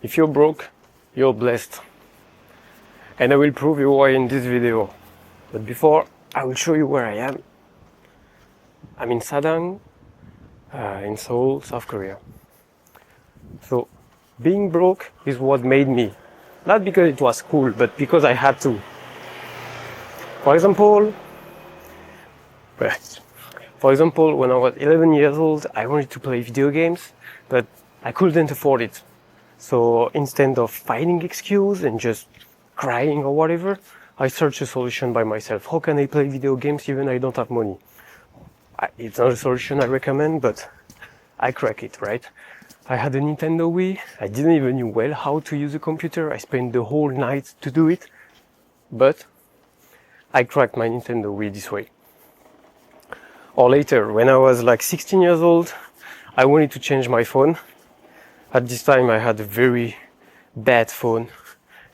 If you're broke, you're blessed. And I will prove you why in this video. But before, I will show you where I am. I'm in Sadang, in Seoul, South Korea. So, being broke is what made me. Not because it was cool, but because I had to. For example, when I was 11 years old, I wanted to play video games, but I couldn't afford it. So instead of finding excuse and just crying or whatever, I searched a solution by myself. How can I play video games even I don't have money? It's not a solution I recommend, but I crack it, right? I had a Nintendo Wii. I didn't even know well how to use a computer. I spent the whole night to do it, but I cracked my Nintendo Wii this way. Or later, when I was like 16 years old, I wanted to change my phone. At this time, I had a very bad phone.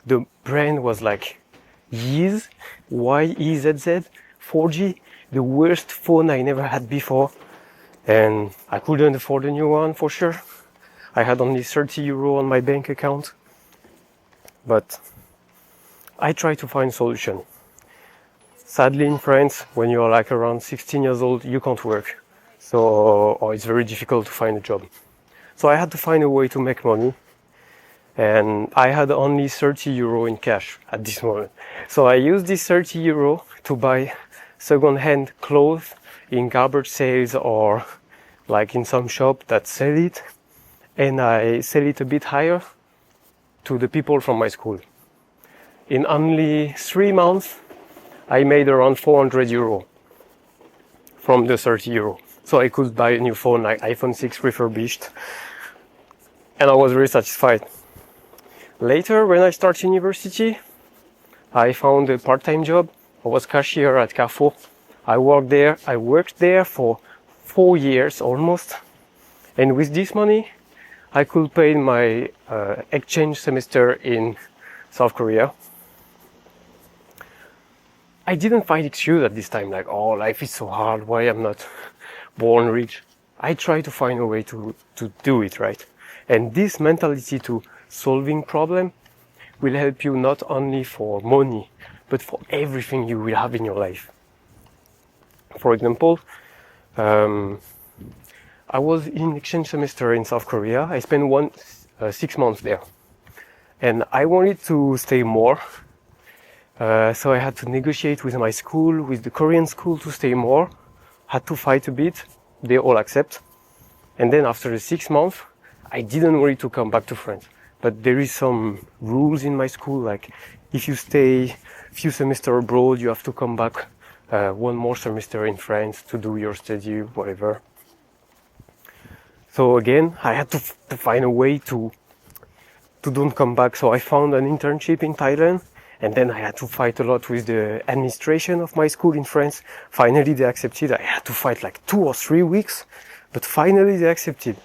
The brand was like Yeez, Y-E-Z-Z, 4G, the worst phone I never had before. And I couldn't afford a new one for sure. I had only 30 euro on my bank account. But I tried to find a solution. Sadly, in France, when you're like around 16 years old, you can't work. Or it's very difficult to find a job. So I had to find a way to make money. And I had only 30 euro in cash at this moment. So I used this 30 euro to buy second-hand clothes in garbage sales or like in some shop that sell it. And I sell it a bit higher to the people from my school. In only 3 months, I made around 400 euro from the 30 euro. So I could buy a new phone like iPhone 6 refurbished. And I was very satisfied. Later, when I started university, I found a part-time job. I was cashier at Carrefour. I worked there for 4 years almost. And with this money, I could pay my exchange semester in South Korea. I didn't find excuse at this time, like, oh, life is so hard, why I'm not born rich. I tried to find a way to do it, right? And this mentality to solving problem will help you not only for money, but for everything you will have in your life. For example, I was in exchange semester in South Korea. I spent 6 months there. And I wanted to stay more. So I had to negotiate with my school, with the Korean school to stay more. Had to fight a bit. They all accept. And then after the 6 months, I didn't want to come back to France. But there is some rules in my school, like if you stay a few semesters abroad, you have to come back 1 more semester in France to do your study, whatever. So again, I had to find a way to don't come back. So I found an internship in Thailand. And then I had to fight a lot with the administration of my school in France. Finally, they accepted. I had to fight like 2 or 3 weeks, but finally they accepted.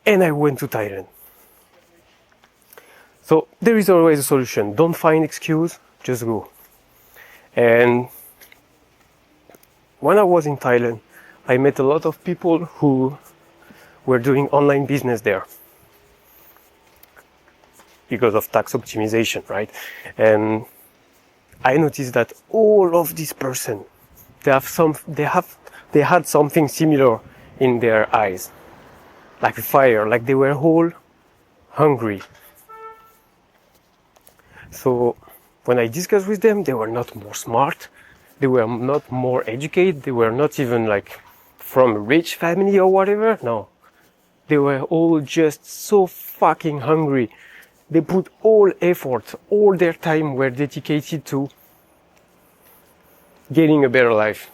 And I went to Thailand. So there is always a solution. Don't find excuse, just go. And when I was in Thailand, I met a lot of people who were doing online business there. Because of tax optimization, right? And I noticed that all of these person, they had something similar in their eyes, like a fire, like they were all hungry. So when I discussed with them, they were not more smart, they were not more educated, they were not even like from a rich family or whatever. No, they were all just so fucking hungry. They put all effort, all their time were dedicated to getting a better life.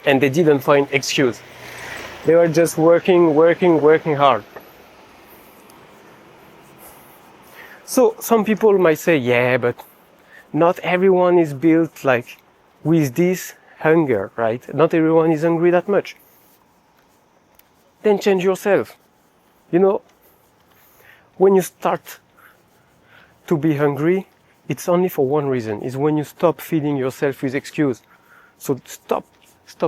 And they didn't find excuse. They were just working hard. So some people might say, yeah, but not everyone is built like with this hunger, right? Not everyone is hungry that much. Then change yourself. You know, when you start to be hungry, it's only for one reason. It's when you stop feeding yourself with excuse. So stop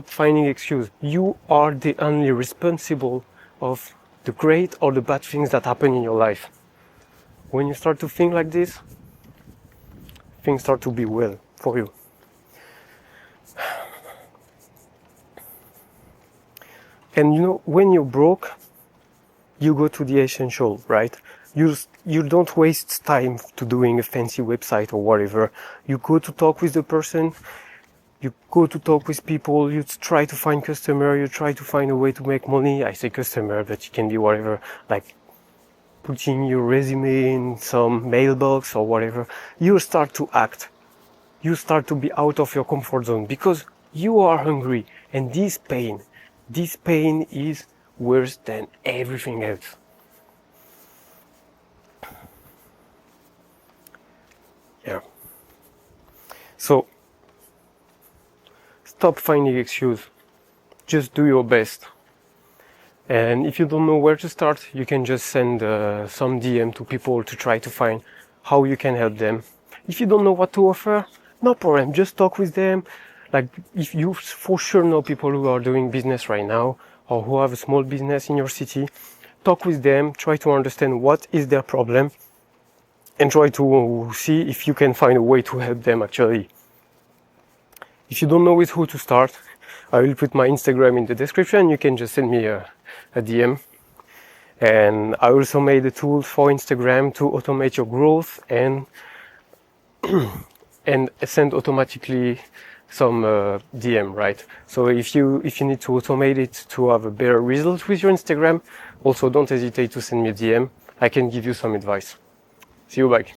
finding excuse. You are the only responsible of the great or the bad things that happen in your life. When you start to think like this, things start to be well for you. And you know, when you're broke, you go to the essential, right? You don't waste time to doing a fancy website or whatever. You go to talk with the person, you go to talk with people, you try to find customer, you try to find a way to make money. I say customer, but it can be whatever, like putting your resume in some mailbox or whatever. You start to act. You start to be out of your comfort zone because you are hungry, and this pain is worse than everything else. Yeah. So stop finding excuses. Just do your best. And if you don't know where to start, you can just send some DM to people to try to find how you can help them. If you don't know what to offer, no problem. Just talk with them. Like if you for sure know people who are doing business right now or who have a small business in your city, talk with them, try to understand what is their problem and try to see if you can find a way to help them actually. If you don't know with who to start, I will put my Instagram in the description. You can just send me a DM. And I also made a tool for Instagram to automate your growth and send automatically some DM, right? So if you need to automate it to have a better result with your Instagram, also don't hesitate to send me a DM. I can give you some advice. See you back.